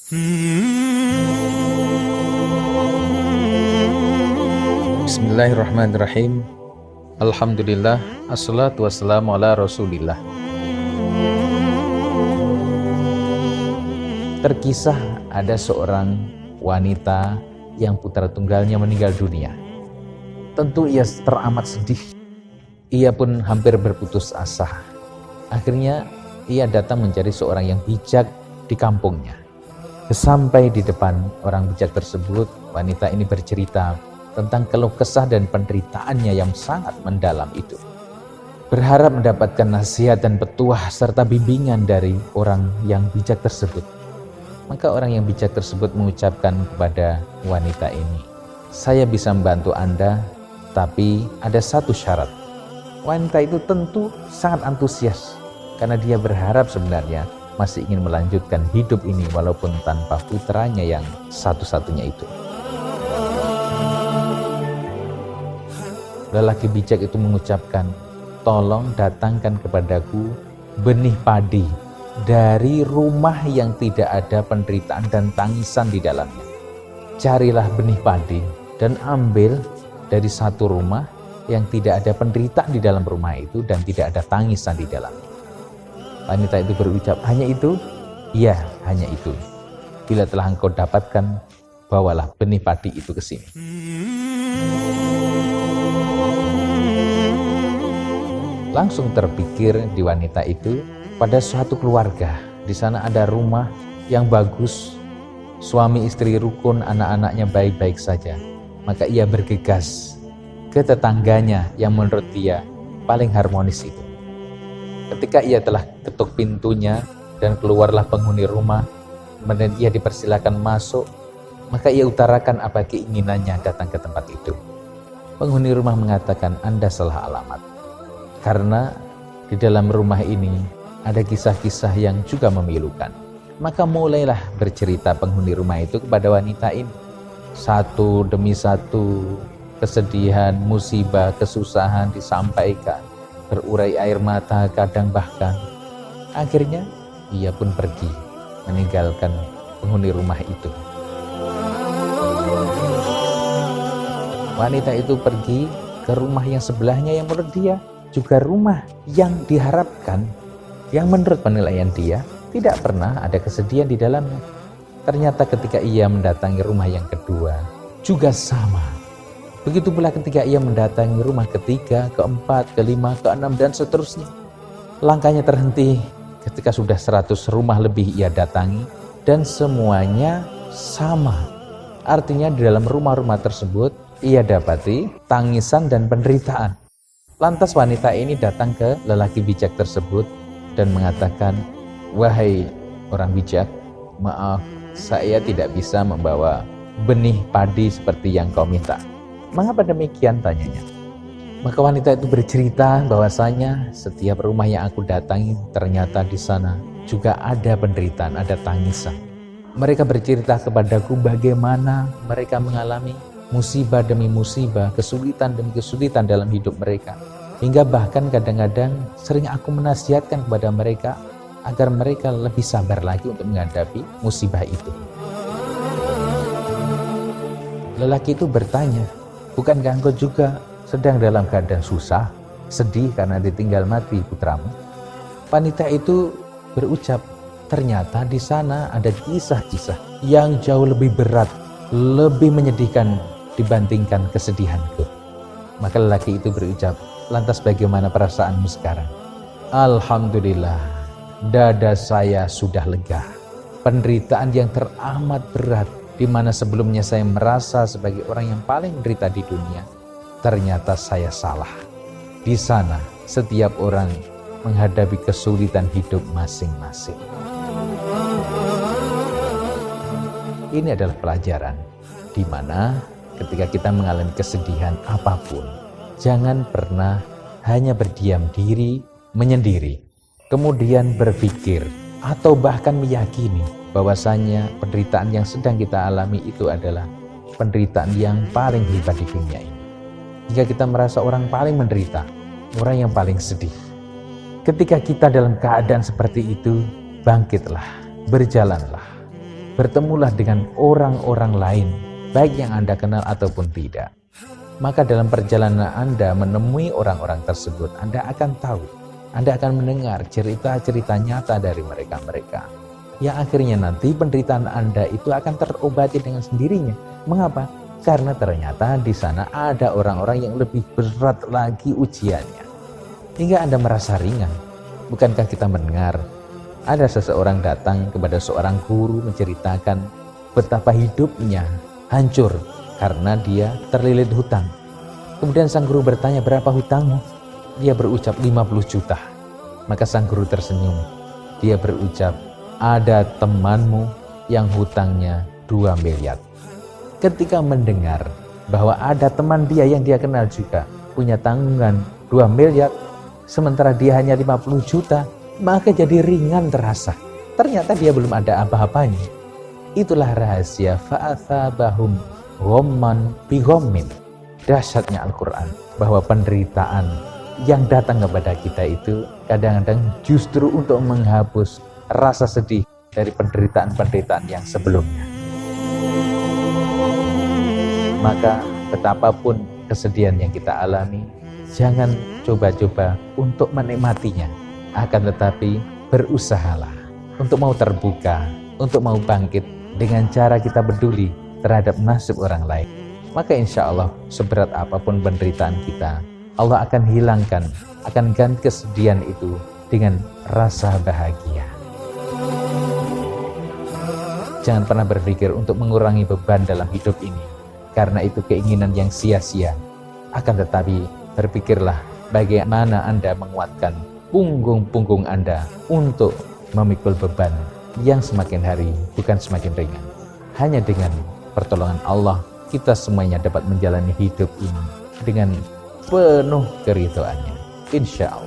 Bismillahirrahmanirrahim. Alhamdulillah, assalatu wassalamu ala rasulillah. Terkisah ada seorang wanita yang putra tunggalnya meninggal dunia. Tentu ia teramat sedih. Ia pun hampir berputus asa. Akhirnya ia datang mencari seorang yang bijak di kampungnya. Sampai di depan orang bijak tersebut, wanita ini bercerita tentang keluh kesah dan penderitaannya yang sangat mendalam itu. Berharap mendapatkan nasihat dan petuah serta bimbingan dari orang yang bijak tersebut. Maka orang yang bijak tersebut mengucapkan kepada wanita ini, "Saya bisa membantu Anda, tapi ada satu syarat." Wanita itu tentu sangat antusias karena dia berharap sebenarnya masih ingin melanjutkan hidup ini walaupun tanpa putranya yang satu-satunya itu. Lelaki bijak itu mengucapkan, "Tolong datangkan kepadaku benih padi dari rumah yang tidak ada penderitaan dan tangisan di dalamnya. Carilah benih padi dan ambil dari satu rumah yang tidak ada penderitaan di dalam rumah itu dan tidak ada tangisan di dalamnya." Wanita itu berucap, "Hanya itu?" "Iya, hanya itu. Bila telah engkau dapatkan, bawalah benih padi itu ke sini." Langsung terpikir di wanita itu pada suatu keluarga. Di sana ada rumah yang bagus, suami istri rukun, anak-anaknya baik-baik saja. Maka ia bergegas ke tetangganya yang menurut dia paling harmonis itu. Ketika ia telah ketuk pintunya dan keluarlah penghuni rumah, kemudian ia dipersilakan masuk, maka ia utarakan apa keinginannya datang ke tempat itu. Penghuni rumah mengatakan, "Anda salah alamat. Karena di dalam rumah ini ada kisah-kisah yang juga memilukan." Maka mulailah bercerita penghuni rumah itu kepada wanita ini. Satu demi satu kesedihan, musibah, kesusahan disampaikan. Berurai air mata kadang bahkan. Akhirnya ia pun pergi meninggalkan penghuni rumah itu. Wanita itu pergi ke rumah yang sebelahnya yang menurut dia juga rumah yang diharapkan, yang menurut penilaian dia tidak pernah ada kesedihan di dalamnya. Ternyata ketika ia mendatangi rumah yang kedua juga sama. Begitu pula ketika ia mendatangi rumah ketiga, keempat, kelima, keenam dan seterusnya. Langkahnya terhenti ketika sudah 100 rumah lebih ia datangi dan semuanya sama. Artinya di dalam rumah-rumah tersebut ia dapati tangisan dan penderitaan. Lantas wanita ini datang ke lelaki bijak tersebut dan mengatakan, "Wahai orang bijak, maaf, saya tidak bisa membawa benih padi seperti yang kau minta." "Mengapa demikian?" tanyanya. Maka wanita itu bercerita bahwasanya setiap rumah yang aku datangi ternyata di sana juga ada penderitaan, ada tangisan. Mereka bercerita kepadaku bagaimana mereka mengalami musibah demi musibah, kesulitan demi kesulitan dalam hidup mereka. Hingga bahkan kadang-kadang sering aku menasihatkan kepada mereka agar mereka lebih sabar lagi untuk menghadapi musibah itu. Lelaki itu bertanya, "Bukankah engkau juga sedang dalam keadaan susah, sedih karena ditinggal mati putramu?" Wanita itu berucap, "Ternyata di sana ada kisah-kisah yang jauh lebih berat, lebih menyedihkan dibandingkan kesedihanku." Maka lelaki itu berucap, "Lantas bagaimana perasaanmu sekarang?" "Alhamdulillah, dada saya sudah lega. Penderitaan yang teramat berat, di mana sebelumnya saya merasa sebagai orang yang paling menderita di dunia, ternyata saya salah. Di sana setiap orang menghadapi kesulitan hidup masing-masing." Ini adalah pelajaran di mana ketika kita mengalami kesedihan apapun, jangan pernah hanya berdiam diri, menyendiri, kemudian berpikir atau bahkan meyakini bahwasanya penderitaan yang sedang kita alami itu adalah penderitaan yang paling hebat di dunia ini. Hingga kita merasa orang paling menderita, orang yang paling sedih. Ketika kita dalam keadaan seperti itu, bangkitlah, berjalanlah. bertemulah dengan orang-orang lain, baik yang Anda kenal ataupun tidak. Maka dalam perjalanan Anda menemui orang-orang tersebut, Anda akan tahu, Anda akan mendengar cerita-cerita nyata dari mereka-mereka, yang akhirnya nanti penderitaan Anda itu akan terobati dengan sendirinya. Mengapa? Karena ternyata di sana ada orang-orang yang lebih berat lagi ujiannya, hingga Anda merasa ringan. Bukankah kita mendengar ada seseorang datang kepada seorang guru menceritakan betapa hidupnya hancur karena dia terlilit hutang. Kemudian sang guru bertanya, berapa hutangmu? Dia berucap 50 juta. Maka sang guru tersenyum. Dia berucap, ada temanmu yang hutangnya 2 miliar. Ketika mendengar bahwa ada teman dia yang dia kenal juga punya tanggungan 2 miliar, sementara dia hanya 50 juta, maka jadi ringan terasa. Ternyata dia belum ada apa-apanya. Itulah rahasia fa'athabahum ghamman bi ghammin. Dahsyatnya Al-Quran, bahwa penderitaan yang datang kepada kita itu kadang-kadang justru untuk menghapus rasa sedih dari penderitaan-penderitaan yang sebelumnya. Maka betapapun kesedihan yang kita alami, jangan coba-coba untuk menikmatinya. Akan tetapi berusahalah untuk mau terbuka, untuk mau bangkit dengan cara kita peduli terhadap nasib orang lain. Maka insya Allah seberat apapun penderitaan kita, Allah akan hilangkan, akan ganti kesedihan itu dengan rasa bahagia. Jangan pernah berpikir untuk mengurangi beban dalam hidup ini, karena itu keinginan yang sia-sia. Akan tetapi berpikirlah bagaimana Anda menguatkan punggung-punggung Anda untuk memikul beban yang semakin hari bukan semakin ringan. Hanya dengan pertolongan Allah, kita semuanya dapat menjalani hidup ini dengan penuh keridhaannya, insya Allah.